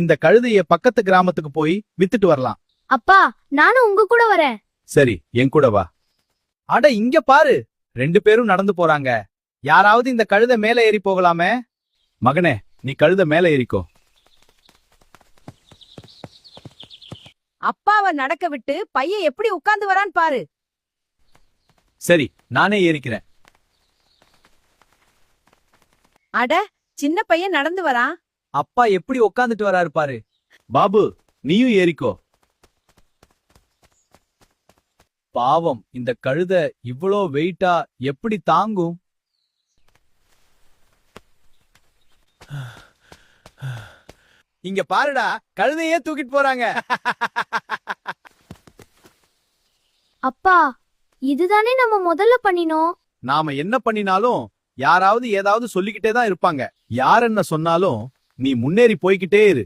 இந்த கழுதைய பக்கத்து கிராமத்துக்கு போய் வித்துட்டு வரலாம். அப்பா, நானும் உங்க கூட வரேன். சரி, என் கூட வா. அட இங்க பாரு, 2 பேரும் நடந்து போறாங்க. யாராவது இந்த கழுத மேல ஏறி போகலாமே? மகனே, நீ கழுத மேல ஏறிக்கோ. அப்பாவை நடக்க விட்டு பையன் எப்படி உட்கார்ந்து வரான் பாரு. சரி, நானே ஏறிக்கிறேன். அட, சின்ன பையன் நடந்து வரான். அப்பா எப்படி உட்காந்துட்டு வராரு பாரு. பாபு, நீயும் ஏறிக்கோ. பாவம், இந்த கழுத இவ்ளோ வெயிட்டா எப்படி தாங்கும்? இங்க பாருடா, கழுதையே தூக்கிட்டு போறாங்க. அப்பா, இதுதானே நம்ம முதல்ல பண்ணினோம். நாம என்ன பண்ணினாலும் யாராவது ஏதாவது சொல்லிக்கிட்டே தான் இருப்பாங்க. யார் என்ன சொன்னாலும் நீ முன்னேறி போய்கிட்டே இரு.